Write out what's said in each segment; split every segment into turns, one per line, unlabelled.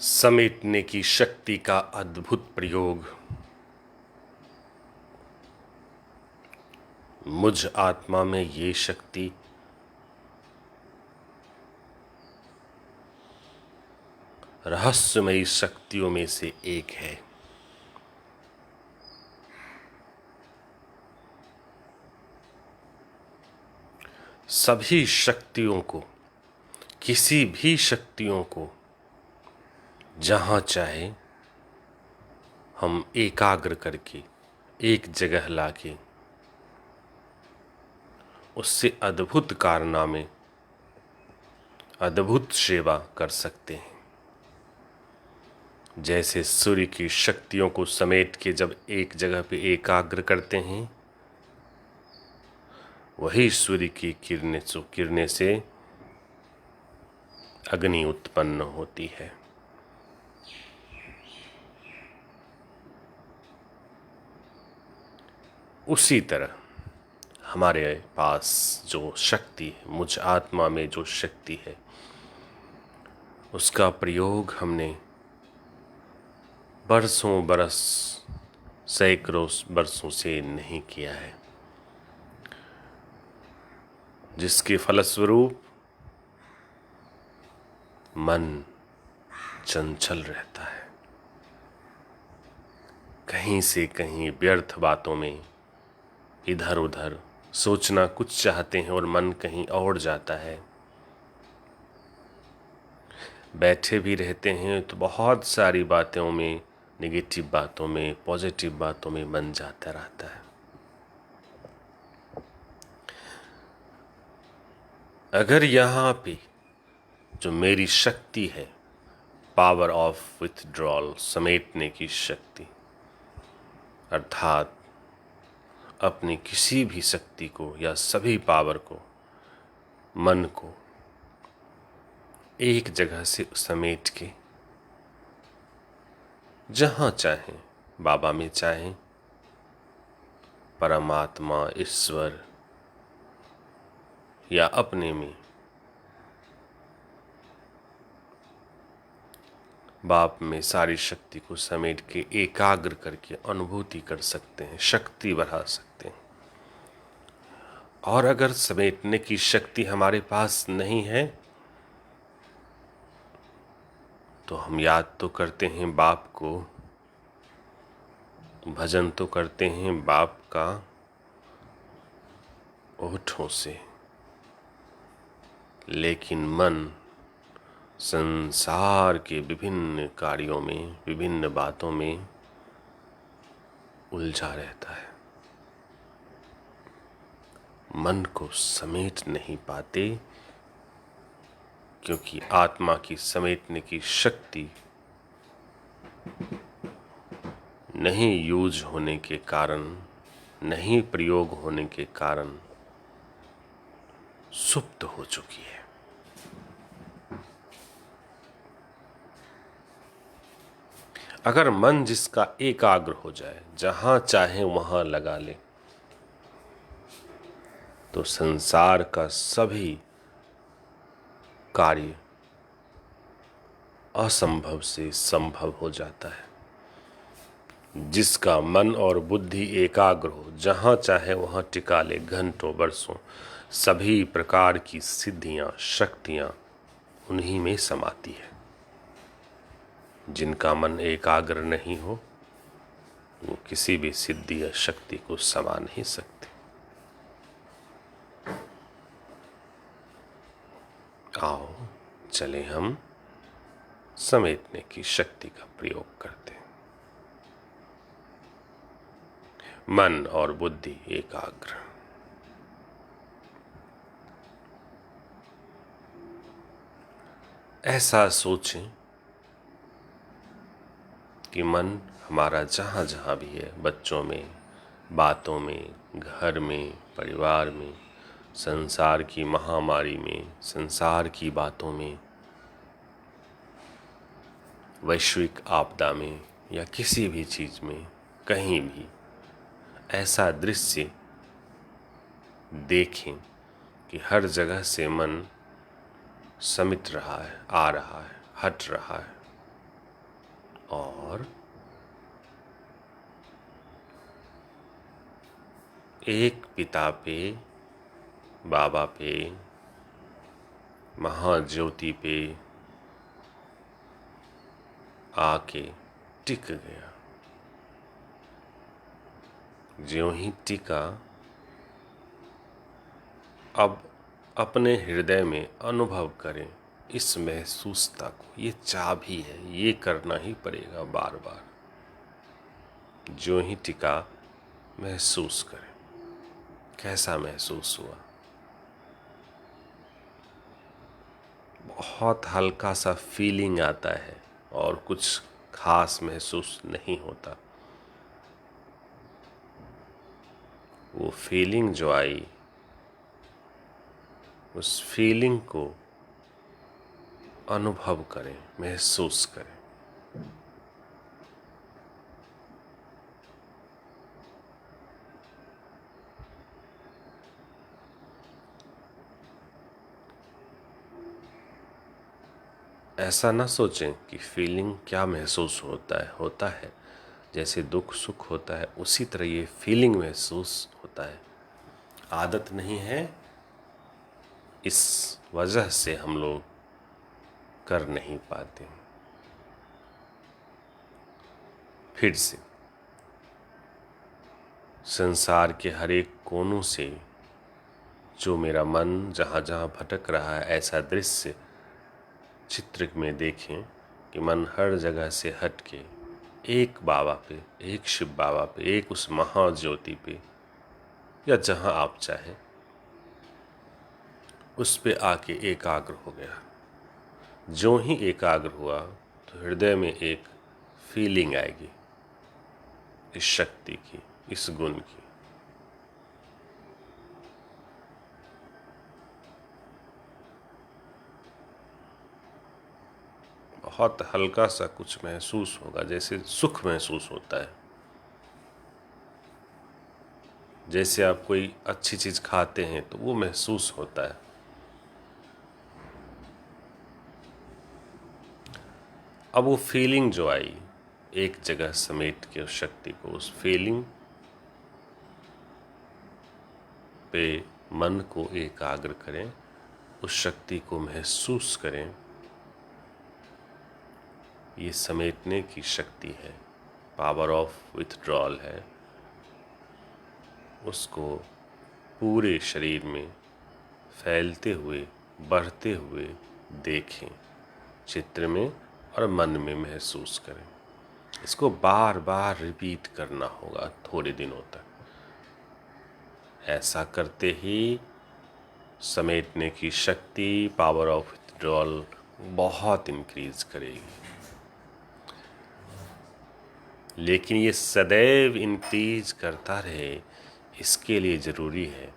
समेटने की शक्ति का अद्भुत प्रयोग मुझ आत्मा में ये शक्ति रहस्यमयी शक्तियों में से एक है। सभी शक्तियों को, किसी भी शक्तियों को जहाँ चाहे हम एकाग्र करके एक जगह लाके उससे अद्भुत कारनामे, अद्भुत सेवा कर सकते हैं। जैसे सूर्य की शक्तियों को समेट के जब एक जगह पे एकाग्र करते हैं, वही सूर्य की किरणें से अग्नि उत्पन्न होती है। उसी तरह हमारे पास जो शक्ति है, मुझ आत्मा में जो शक्ति है, उसका प्रयोग हमने बरसों बरस, सैकड़ों बरसों से नहीं किया है, जिसके फलस्वरूप मन चंचल रहता है। कहीं से कहीं व्यर्थ बातों में इधर उधर सोचना कुछ चाहते हैं और मन कहीं और जाता है। बैठे भी रहते हैं तो बहुत सारी बातों में, नेगेटिव बातों में, पॉजिटिव बातों में मन जाता रहता है। अगर यहाँ पे जो मेरी शक्ति है, पावर ऑफ विथड्रॉल, समेटने की शक्ति, अर्थात अपनी किसी भी शक्ति को या सभी पावर को, मन को एक जगह से समेट के जहाँ चाहें, बाबा में चाहें, परमात्मा, ईश्वर या अपने में, बाप में सारी शक्ति को समेट के एकाग्र करके अनुभूति कर सकते हैं, शक्ति बढ़ा सकते हैं। और अगर समेटने की शक्ति हमारे पास नहीं है तो हम याद तो करते हैं बाप को, भजन तो करते हैं बाप का ओठों से, लेकिन मन संसार के विभिन्न कार्यों में, विभिन्न बातों में उलझा रहता है। मन को समेट नहीं पाते क्योंकि आत्मा की समेटने की शक्ति नहीं यूज होने के कारण, नहीं प्रयोग होने के कारण सुप्त हो चुकी है। अगर मन जिसका एकाग्र हो जाए, जहां चाहे वहां लगा ले, तो संसार का सभी कार्य असंभव से संभव हो जाता है। जिसका मन और बुद्धि एकाग्र हो, जहाँ चाहे वहाँ टिका ले घंटों वर्षों, सभी प्रकार की सिद्धियाँ, शक्तियाँ उन्हीं में समाती है। जिनका मन एकाग्र नहीं हो, वो किसी भी सिद्धि या शक्ति को समा नहीं सकते। आओ चले हम समेटने की शक्ति का प्रयोग करते हैं। मन और बुद्धि एकाग्र। ऐसा सोचें कि मन हमारा जहाँ जहाँ भी है, बच्चों में, बातों में, घर में, परिवार में, संसार की महामारी में, संसार की बातों में, वैश्विक आपदा में या किसी भी चीज़ में, कहीं भी ऐसा दृश्य देखें कि हर जगह से मन समिट रहा है, आ रहा है, हट रहा है, और एक पिता पे, बाबा पे, महाज्योति पे आके टिक गया। ज्यों ही टिका, अब अपने हृदय में अनुभव करें इस महसूसता को। ये चाबी है, ये करना ही पड़ेगा बार बार। ज्यों ही टिका, महसूस करें कैसा महसूस हुआ। बहुत हल्का सा फीलिंग आता है और कुछ खास महसूस नहीं होता। वो फीलिंग जो आई, उस फीलिंग को अनुभव करें, महसूस करें। ऐसा ना सोचें कि फीलिंग क्या महसूस होता है जैसे दुख सुख होता है उसी तरह ये फीलिंग महसूस होता है। आदत नहीं है, इस वजह से हम लोग कर नहीं पाते। फिर से संसार के हर एक कोनों से जो मेरा मन जहाँ जहाँ भटक रहा है, ऐसा दृश्य चित्र में देखें कि मन हर जगह से हट के एक बाबा पे, एक शिव बाबा पे, एक उस महाज्योति पे, या जहाँ आप चाहें उस पे आके एकाग्र हो गया। जो ही एकाग्र हुआ तो हृदय में एक फीलिंग आएगी इस शक्ति की, इस गुण की। बहुत हल्का सा कुछ महसूस होगा, जैसे सुख महसूस होता है। जैसे आप कोई अच्छी चीज खाते हैं तो वो महसूस होता है। अब वो फीलिंग जो आई, एक जगह समेट के उस शक्ति को, उस फीलिंग पे मन को एकाग्र करें, उस शक्ति को महसूस करें। ये समेटने की शक्ति है, पावर ऑफ विथड्रॉल है। उसको पूरे शरीर में फैलते हुए, बढ़ते हुए देखें चित्र में और मन में महसूस करें। इसको बार बार रिपीट करना होगा थोड़े दिनों तक। ऐसा करते ही समेटने की शक्ति, पावर ऑफ विथड्रॉल बहुत इंक्रीज करेगी। लेकिन ये सदैव इंक्रीज करता रहे, इसके लिए ज़रूरी है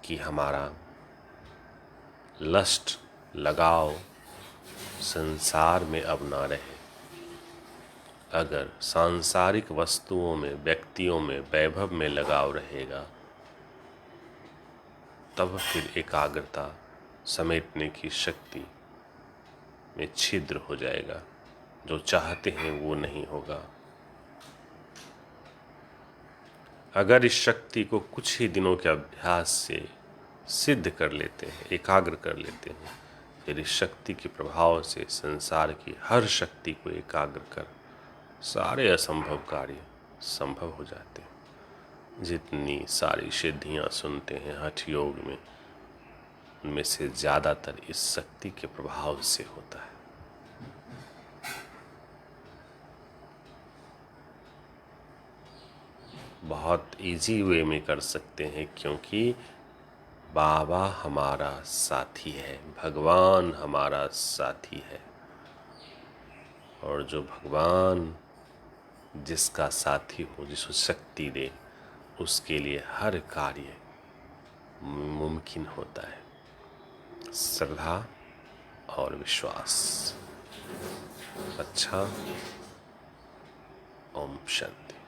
कि हमारा लस्ट, लगाव संसार में अब ना रहे। अगर सांसारिक वस्तुओं में, व्यक्तियों में, वैभव में लगाव रहेगा तब फिर एकाग्रता, समेटने की शक्ति में छिद्र हो जाएगा। जो चाहते हैं वो नहीं होगा। अगर इस शक्ति को कुछ ही दिनों के अभ्यास से सिद्ध कर लेते हैं, एकाग्र कर लेते हैं, फिर इस शक्ति के प्रभाव से संसार की हर शक्ति को एकाग्र कर सारे असंभव कार्य संभव हो जाते हैं। जितनी सारी सिद्धियां सुनते हैं हठ योग में, उनमें से ज़्यादातर इस शक्ति के प्रभाव से होता है। बहुत इजी वे में कर सकते हैं, क्योंकि बाबा हमारा साथी है, भगवान हमारा साथी है। और जो भगवान जिसका साथी हो, जिसको शक्ति दे, उसके लिए हर कार्य मुमकिन होता है। श्रद्धा और विश्वास। अच्छा, ओम शांति।